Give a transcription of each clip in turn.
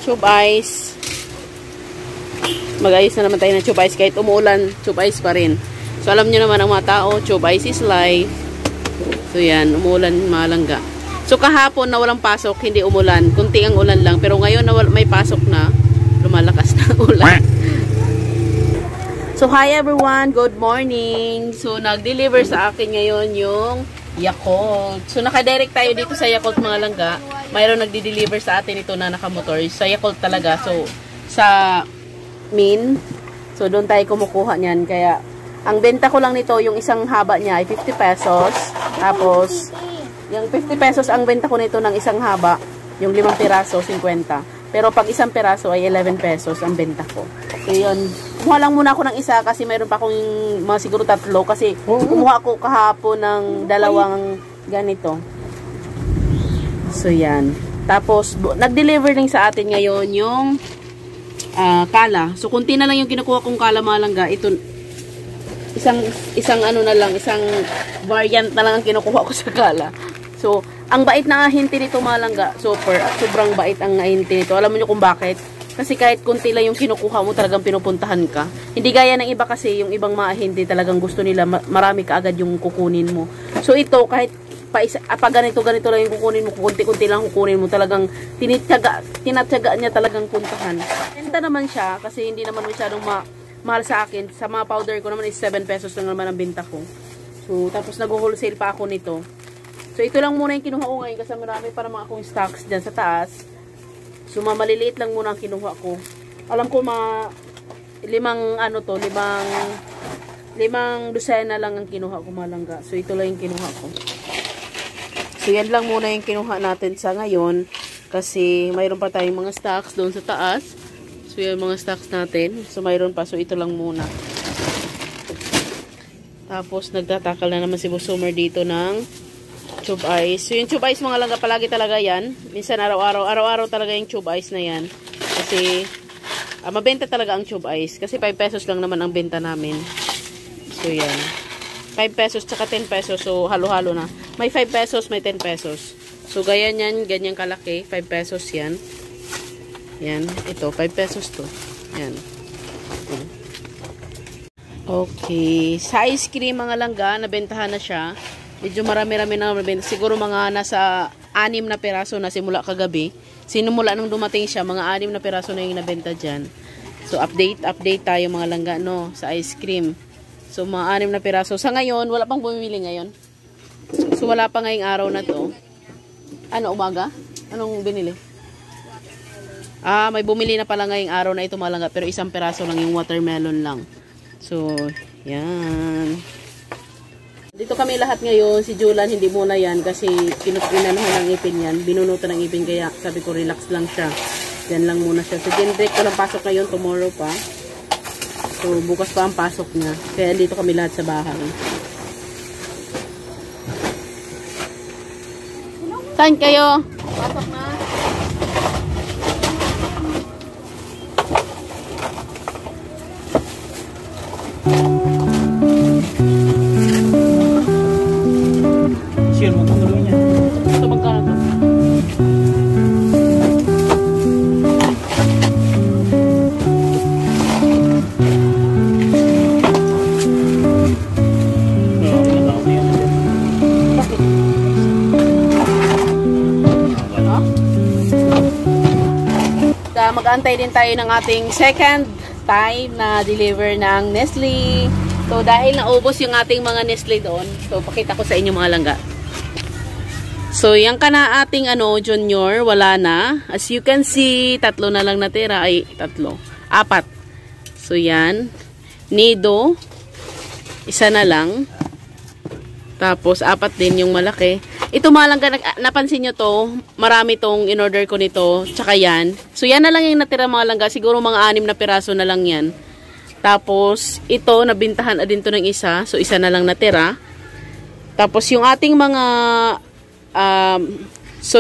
tube ice. Mag-ayos na naman tayo ng tube ice. Kahit umuulan, tube ice pa rin. So, alam nyo naman ang mga tao, tube ice is life. So, yan. Umuulan, malangga. So, kahapon na walang pasok, hindi umulan. Kunti ang ulan lang. Pero ngayon na may pasok na, lumalakas na ulan. So, hi everyone. Good morning. So, nag-deliver sa akin ngayon yung Yakult. So, nakadirect tayo dito sa Yakult, mga langga. Mayroon nagdi-deliver sa atin ito na nakamotor. Sa Yakult talaga. So, sa Min. So, doon tayo kumukuha niyan. Kaya, ang benta ko lang nito, yung isang haba niya ay 50 pesos. Tapos, yung 50 pesos ang benta ko nito ng isang haba. Yung 5 piraso, 50. Pero pag isang piraso ay 11 pesos ang benta ko. So, yun. Kumuha lang muna ako ng isa kasi mayroon pa akong mga siguro 3. Kasi kumuha ako kahapon ng 2 ganito. So, yan. Tapos, nag-deliver din sa atin ngayon yung kala. So, kunti na lang yung kinukuha kong kala, mga langga. Ito, isang ano na lang, isang variant na lang ang kinukuha ko sa kala. So, ang bait na ahinti nito, mga langga. Sobrang bait ang ahinti nito. Alam mo nyo kung bakit? Kasi kahit kunti lang yung kinukuha mo, talagang pinupuntahan ka. Hindi gaya ng iba kasi, yung ibang maahinti talagang gusto nila, marami ka agad yung kukunin mo. So, ito, kahit pag ganito lang yung kukunin mo, kunti-kunti lang kukunin mo, talagang tinatyaga niya talagang puntahan. Ganda naman siya, kasi hindi naman masyadong mahal sa akin. Sa mga powder ko naman is 7 pesos lang naman ang binta ko. So, tapos nag-wholesale pa ako nito. So, ito lang muna yung kinuha ko ngayon kasi marami pa naman akong stocks dyan sa taas. So, maliliit lang muna ang kinuha ko. Alam ko limang dosena lang ang kinuha ko, malangga. So, ito lang yung kinuha ko. So, yan lang muna yung kinuha natin sa ngayon. Kasi, mayroon pa tayong mga stocks doon sa taas. So, yung mga stocks natin. So, mayroon pa. So, ito lang muna. Tapos, nagtatakal na naman si Busumer dito ng tube ice. So, yung tube ice, mga langga, palagi talaga yan. Minsan, araw-araw talaga yung tube ice na yan. Kasi, mabenta talaga ang tube ice. Kasi 5 pesos lang naman ang benta namin. So, yan. 5 pesos tsaka 10 pesos. So, halo-halo na. May 5 pesos, may 10 pesos. So, ganyan yan. Ganyan kalaki. 5 pesos yan. Yan. Ito, 5 pesos to. Yan. Okay. Sa ice cream, mga langga, nabentahan na siya. Medyo marami-rami na nabenta. Siguro mga nasa 6 na piraso na simula kagabi. Sinumula nung dumating siya, mga 6 na piraso na yung nabenta dyan. So, update tayo, mga langga, no, sa ice cream. So, mga 6 na piraso. Sa ngayon, wala pang bumibili ngayon. So, wala pa ngayong araw na to. Ano, umaga? Anong binili? May bumili na pala ngayong araw na ito, mga langga. Pero 1 piraso lang yung watermelon lang. So, yan. Dito kami lahat ngayon. Si Julan, hindi muna yan kasi pinanahan ng ipin yan. Binunutan ng ipin kaya sabi ko relax lang siya. Yan lang muna siya. So, Jendrik ko lang pasok ngayon. Tomorrow pa. So, bukas pa ang pasok niya. Kaya dito kami lahat sa bahay. Saan kayo? Pasok na. Share mo kung gano'n niya. Ito magkano to? Mag-antay din tayo ng ating second time na deliver ng Nestle. So, dahil naubos yung ating mga Nestle doon, so, pakita ko sa inyo, mga langga. So, yan ka na ating junior, wala na. As you can see, 3 na lang natira. Ay, 4. 4. So, yan. Nido, 1 na lang. Tapos, 4 din yung malaki. Ito, mga langga, napansin nyo to, marami tong in-order ko nito, tsaka yan. So, yan na lang yung natira, mga langga. Siguro mga 6 na piraso na lang yan. Tapos, ito, nabintahan na din to ng 1. So, 1 na lang natira. Tapos, yung ating mga,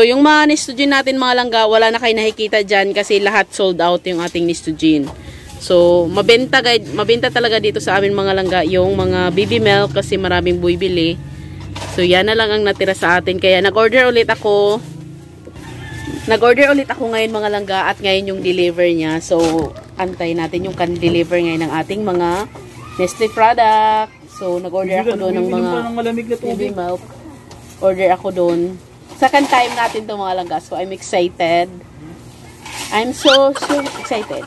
yung mga Nestogene natin, mga langga, wala na kayo nakikita dyan kasi lahat sold out yung ating Nestogene. So, mabenta talaga dito sa amin, mga langga, yung mga baby milk kasi maraming bumibili. So, yan na lang ang natira sa atin. Kaya, nag-order ulit ako Nag-order ulit ako ngayon mga langga at ngayon yung deliver niya. So, antay natin yung kan-deliver ngayon ng ating mga Nestle product. So, nag-order ako doon ng mga baby milk. Order ako doon. Second time natin to mga langga. So, I'm excited. I'm so excited.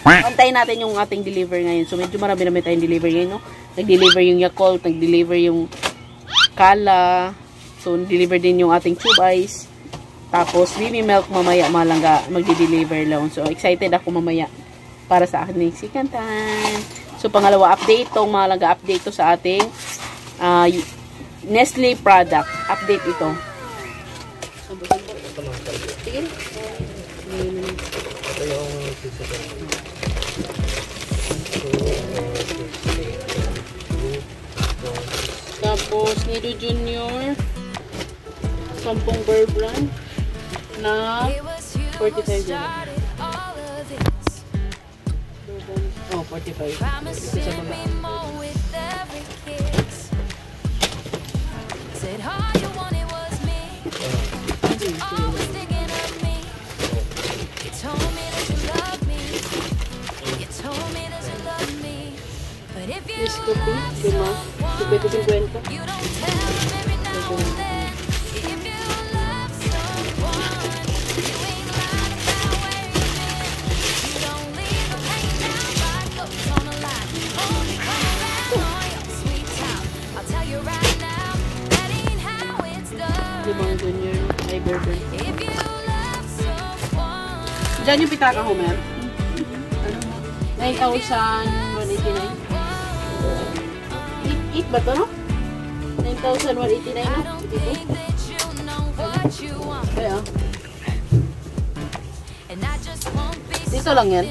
Antayin natin yung ating deliver ngayon. So, medyo marami tayong deliver ngayon, no? Nag-deliver yung Yakult, nag-deliver yung Kala. So, nag-deliver din yung ating Tube Ice. Tapos, baby milk mamaya mga langga, magdi-deliver lang. So, excited ako mamaya para sa akin ng second time. So, pangalawa update tong mga langga, update to sa ating Nestle product. Update ito. Sige. Ito yung tapos, Nido Junior 10 Bear Brand na 45 dyan. Oh, 45. Ito sa baba. This cookie, 5. 50. Limang Junior, ay burger. Diyan yung pitaka, Homer. 9,189. 8 ba ito, no? 9,189, no? Kaya. Dito lang yan.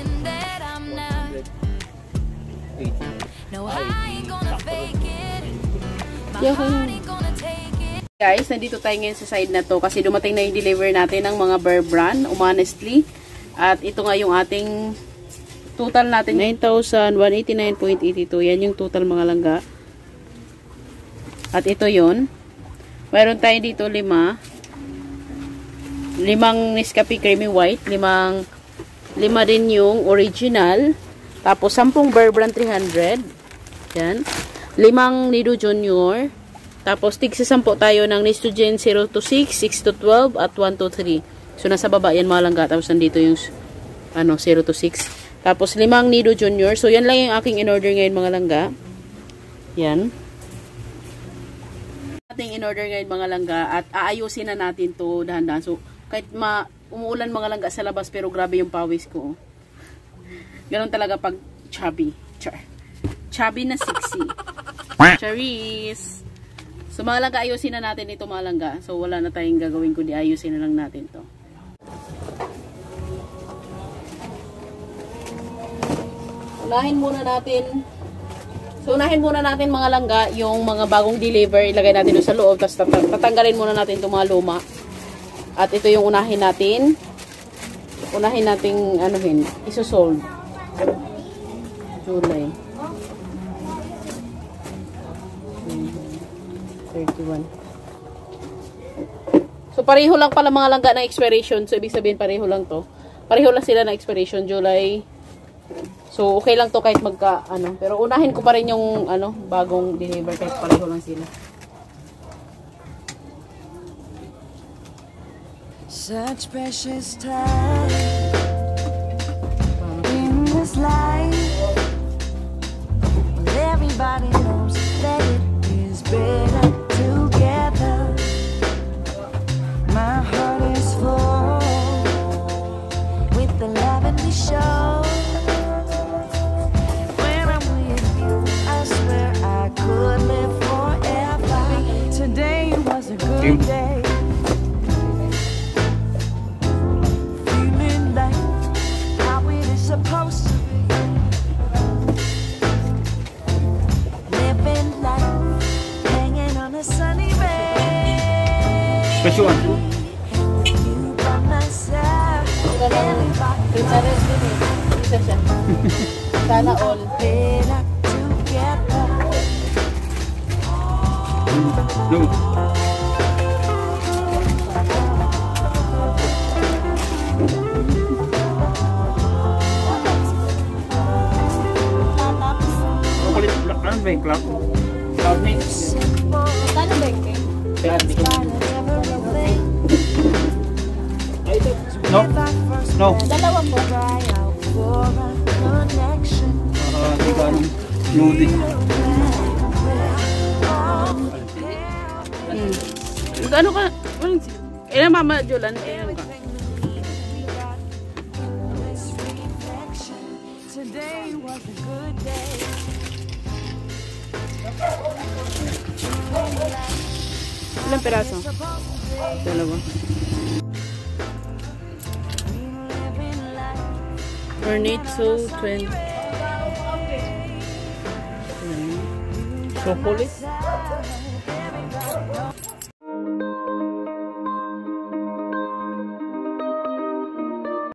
Guys, nandito tayo ngayon sa side na to kasi dumating na yung deliver natin ng mga Bear Brand, Honestly. At ito nga yung ating total natin, 9,189.82. Yan yung total mga langga. At ito yon. Mayroon tayo dito 5 Nescafe Creamy White, 5 din yung original. Tapos 10 Bear Brand 300. Yan. 5 Nido Junior. Tapos tig sa 10 tayo ng Nestogen 0 to 6, 6 to 12 at 1 to 3. So nasa baba yan mga langga. Tapos nandito yung 0 to 6. Tapos 5 Nido Junior. So yan lang yung aking in-order ngayon mga langga. Yan. Ating in-order ngayon mga langga at aayusin na natin to dahan-dahan. So kahit umuulan mga langga sa labas pero grabe yung pawis ko. Ganon talaga pag chubby. Chubby na sexy. Charis. So mga langga, ayusin na natin ito mga langga. So wala na tayong gagawin kundi ayusin na lang natin to. Unahin muna natin mga langga yung mga bagong deliver, ilagay natin doon sa loob, tapos tatanggalin muna natin itong mga luma. At ito yung unahin nating isosold. July 31. So pareho lang pala mga langga ng expiration. So ibig sabihin pareho lang to. Pareho lang sila ng expiration, July. So okay lang to kahit pero unahin ko pa rin yung bagong deliver kahit pareho lang sila. Such precious time in this life. Well, everybody knows that it is better together. My heart is full with the love and we show. When I'm with you, I swear I could live forever. Today was a good day. Feeling like how it is supposed to be. Living life, hanging on a sunny ray. Special one. You by myself, everybody Isa siya. Sana all. better together. No. Ano ba yung cloud? Cloud mix? Kano ba yung cake? No? No. Dalawa po. Hindi ka anong nude. Ano ka? Ilan Mama Julan? Ilan ka? Today was a good day. Ilang piraso? Dalawa. Ornitzo 20. Chocolate?